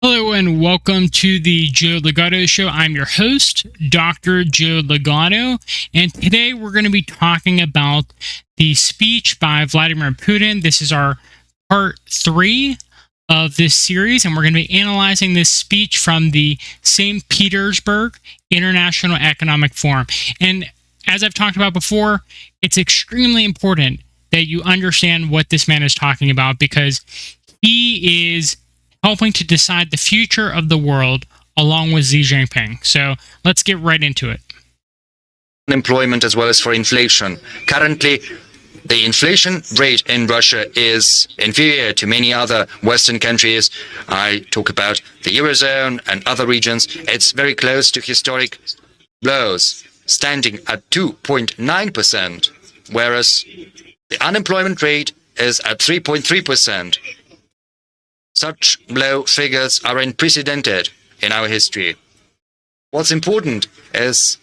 Hello and welcome to the Joe Ligato Show. I'm your host, Dr. Joe Ligato, and today we're going to be talking about the speech by Vladimir Putin. This is our part 3 of this series, and we're going to be analyzing this speech from the St. Petersburg International Economic Forum. And as I've talked about before, it's extremely important that you understand what this man is talking about, because he is helping to decide the future of the world along with Xi Jinping. So let's get right into it. Unemployment as well as for inflation. Currently, the inflation rate in Russia is inferior to many other Western countries. I talk about the Eurozone and other regions. It's very close to historic lows, standing at 2.9%, whereas the unemployment rate is at 3.3%. Such low figures are unprecedented in our history. What's important is...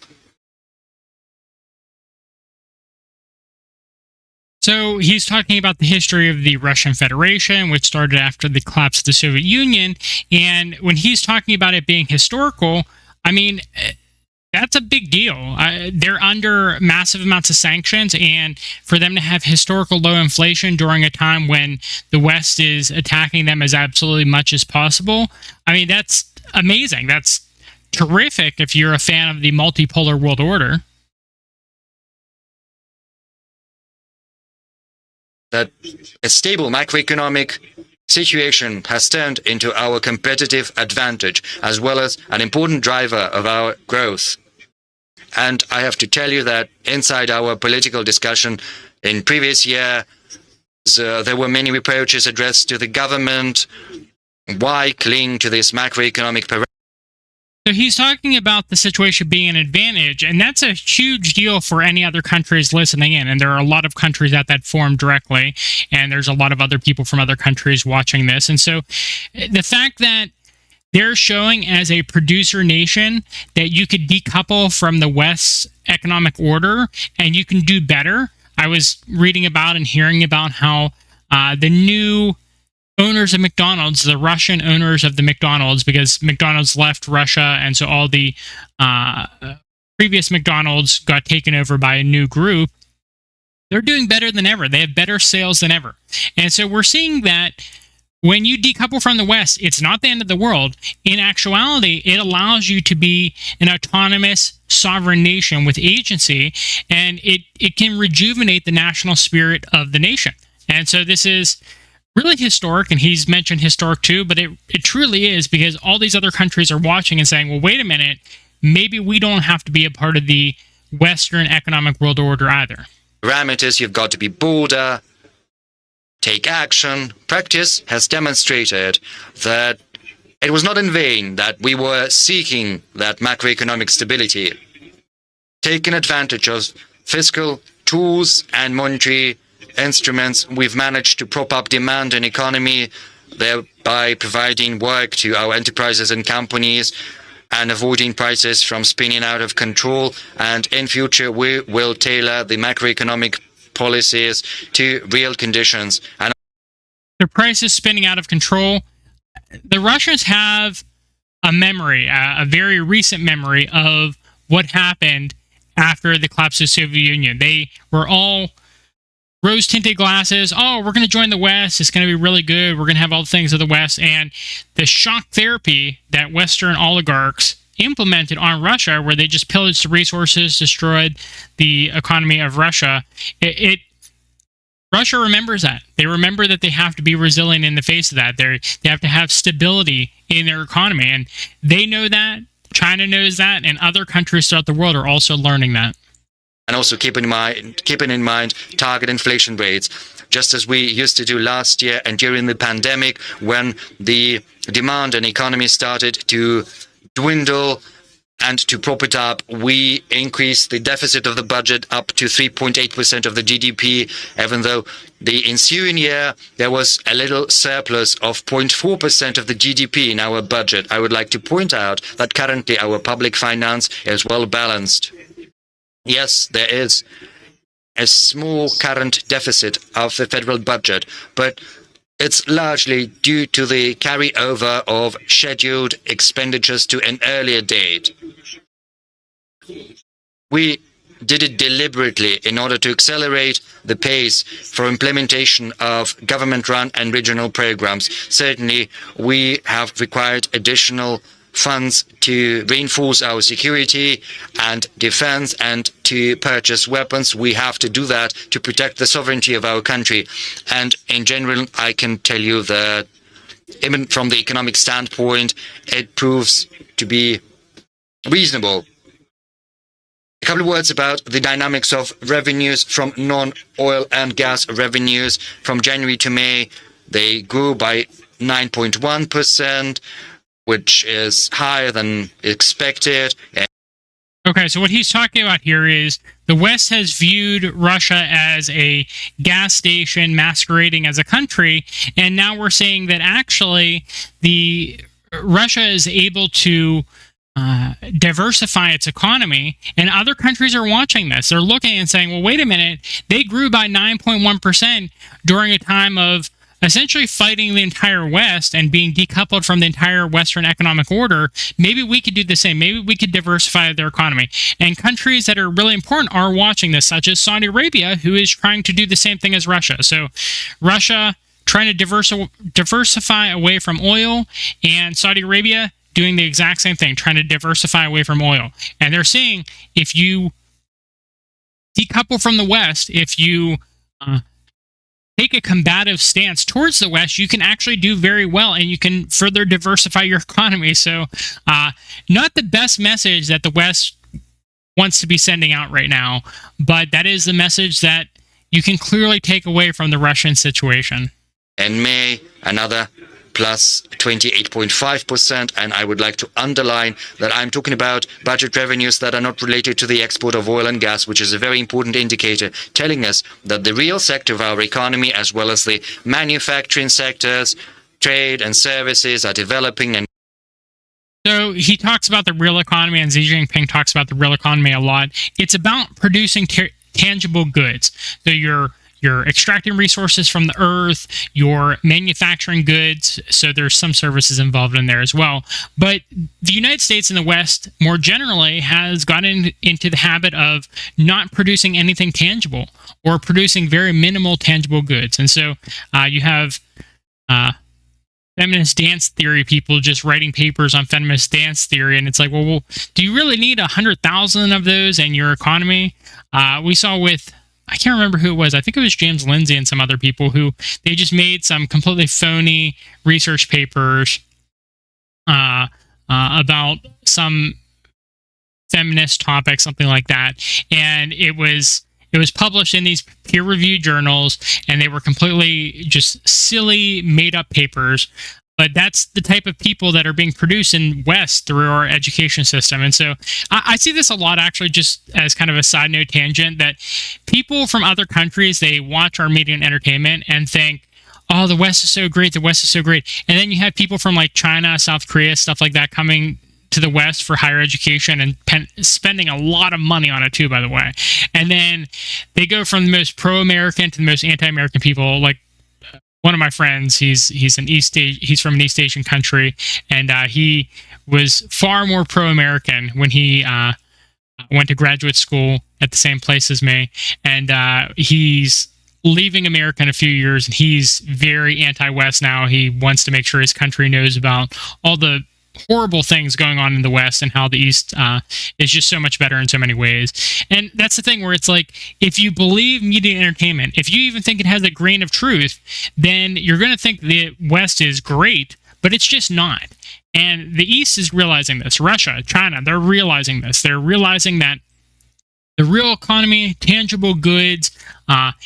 So he's talking about the history of the Russian Federation, which started after the collapse of the Soviet Union. And when he's talking about it being historical, I mean, that's a big deal. They're under massive amounts of sanctions, and for them to have historical low inflation during a time when the West is attacking them as absolutely much as possible, I mean, that's amazing. That's terrific if you're a fan of the multipolar world order. That a stable macroeconomic situation has turned into our competitive advantage, as well as an important driver of our growth. And I have to tell you that inside our political discussion in previous year, there were many reproaches addressed to the government. Why cling to this macroeconomic parameter? So he's talking about the situation being an advantage, and that's a huge deal for any other countries listening in. And there are a lot of countries at that forum directly, and there's a lot of other people from other countries watching this. And so the fact that they're showing as a producer nation that you could decouple from the West's economic order and you can do better. I was reading about and hearing about how the new owners of McDonald's, the Russian owners of the McDonald's, because McDonald's left Russia, and so all the previous McDonald's got taken over by a new group. They're doing better than ever. They have better sales than ever. And so we're seeing that when you decouple from the West, it's not the end of the world. In actuality, it allows you to be an autonomous, sovereign nation with agency, and it can rejuvenate the national spirit of the nation. And so this is really historic, and he's mentioned historic too, but it truly is, because all these other countries are watching and saying, well, wait a minute, maybe we don't have to be a part of the Western economic world order either. Parameters, you've got to be bolder, take action. Practice has demonstrated that it was not in vain that we were seeking that macroeconomic stability. Taking advantage of fiscal tools and monetary instruments, we've managed to prop up demand and economy, thereby providing work to our enterprises and companies and avoiding prices from spinning out of control. And in future, we will tailor the macroeconomic policies to real conditions. And the prices spinning out of control. The Russians have a memory, a very recent memory of what happened after the collapse of the Soviet Union. They were all rose-tinted glasses. Oh, we're going to join the West. It's going to be really good. We're going to have all the things of the West. And the shock therapy that Western oligarchs implemented on Russia, where they just pillaged the resources, destroyed the economy of Russia, Russia remembers that. They remember that they have to be resilient in the face of that. They have to have stability in their economy, and they know that. China knows that, and other countries throughout the world are also learning that. And also keeping in mind target inflation rates, just as we used to do last year and during the pandemic, when the demand and economy started to dwindle. And to prop it up, we increased the deficit of the budget up to 3.8% of the GDP, even though the ensuing year there was a little surplus of 0.4% of the GDP in our budget. I would like to point out that currently our public finance is well balanced. Yes, there is a small current deficit of the federal budget, but it's largely due to the carryover of scheduled expenditures to an earlier date. We did it deliberately in order to accelerate the pace for implementation of government-run and regional programs. Certainly, we have required additional funds to reinforce our security and defense and to purchase weapons. We have to do that to protect the sovereignty of our country. And in general, I can tell you that even from the economic standpoint, it proves to be reasonable. A couple of words about the dynamics of revenues from non-oil and gas revenues. From January to May, they grew by 9.1%, which is higher than expected. Okay, so what he's talking about here is the West has viewed Russia as a gas station masquerading as a country, and now we're saying that actually Russia is able to diversify its economy, and other countries are watching this. They're looking and saying, well, wait a minute, they grew by 9.1% during a time of essentially fighting the entire West and being decoupled from the entire Western economic order. Maybe we could do the same. Maybe we could diversify their economy. And countries that are really important are watching this, such as Saudi Arabia, who is trying to do the same thing as Russia. So Russia trying to diversify away from oil, and Saudi Arabia doing the exact same thing, trying to diversify away from oil. And they're saying if you decouple from the West, if you take a combative stance towards the West, you can actually do very well, and you can further diversify your economy. So not the best message that the West wants to be sending out right now, but that is the message that you can clearly take away from the Russian situation. In May, another plus 28.5%, and I would like to underline that I'm talking about budget revenues that are not related to the export of oil and gas, which is a very important indicator, telling us that the real sector of our economy, as well as the manufacturing sectors, trade and services, are developing. And so he talks about the real economy, and Xi Jinping talks about the real economy a lot. It's about producing tangible goods. So you're extracting resources from the earth, you're manufacturing goods, so there's some services involved in there as well. But the United States and the West, more generally, has gotten into the habit of not producing anything tangible or producing very minimal tangible goods. And so you have feminist dance theory people just writing papers on feminist dance theory, and it's like, well, do you really need 100,000 of those in your economy? We saw with, I can't remember who it was. I think it was James Lindsay and some other people who they just made some completely phony research papers about some feminist topic, something like that. And it was published in these peer-reviewed journals, and they were completely just silly, made-up papers. But that's the type of people that are being produced in West through our education system. And so I see this a lot, actually, just as kind of a side note tangent, that people from other countries, they watch our media and entertainment and think, oh, the West is so great, the West is so great. And then you have people from like China, South Korea, stuff like that coming to the West for higher education and spending a lot of money on it too, by the way. And then they go from the most pro-American to the most anti-American people. Like one of my friends, he's from an East Asian country, and he was far more pro-American when he went to graduate school at the same place as me. And he's leaving America in a few years, and he's very anti-West now. He wants to make sure his country knows about all the horrible things going on in the West and how the East is just so much better in so many ways. And that's the thing where it's like, if you believe media and entertainment, if you even think it has a grain of truth, then you're going to think the West is great, but it's just not. And the East is realizing this. Russia, China, they're realizing this. They're realizing that the real economy, tangible goods,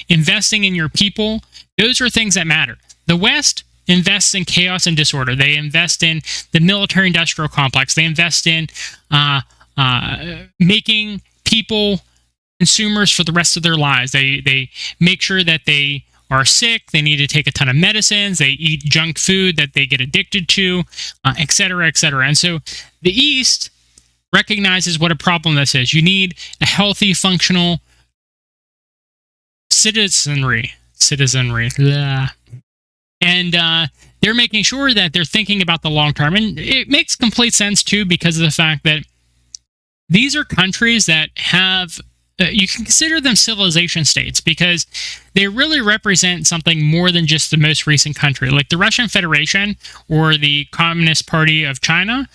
investing in your people, those are things that matter. The West invests in chaos and disorder. They invest in the military-industrial complex. They invest in making people consumers for the rest of their lives. They make sure that they are sick. They need to take a ton of medicines. They eat junk food that they get addicted to, et cetera, et cetera. And so the East recognizes what a problem this is. You need a healthy, functional citizenry. Blah. And they're making sure that they're thinking about the long term. And it makes complete sense, too, because of the fact that these are countries that have, you can consider them civilization states because they really represent something more than just the most recent country. Like the Russian Federation or the Communist Party of China,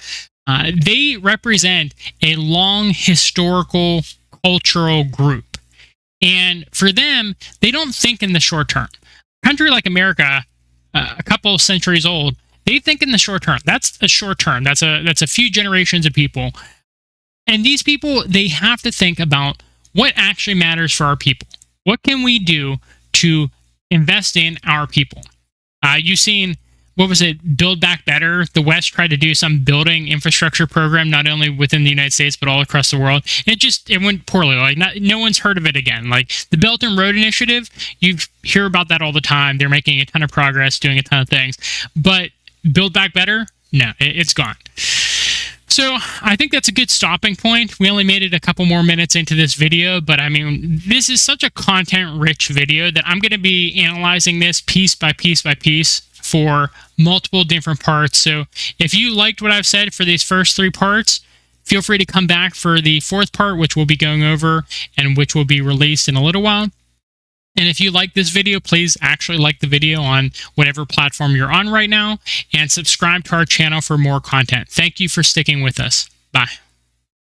they represent a long historical cultural group. And for them, they don't think in the short term. A country like America, a couple of centuries old, they think in the short term. That's a short term. That's a few generations of people. And these people, they have to think about what actually matters for our people. What can we do to invest in our people? You've seen, what was it, Build Back Better? The West tried to do some building infrastructure program, not only within the United States, but all across the world. It went poorly. Like, no one's heard of it again. Like the Belt and Road Initiative, you hear about that all the time. They're making a ton of progress, doing a ton of things. But Build Back Better? No, it's gone. So I think that's a good stopping point. We only made it a couple more minutes into this video, but I mean, this is such a content-rich video that I'm going to be analyzing this piece by piece by piece for multiple different parts. So if you liked what I've said for these first 3 parts, feel free to come back for the 4th part, which we'll be going over and which will be released in a little while. And if you like this video, please actually like the video on whatever platform you're on right now and subscribe to our channel for more content. Thank you for sticking with us. Bye.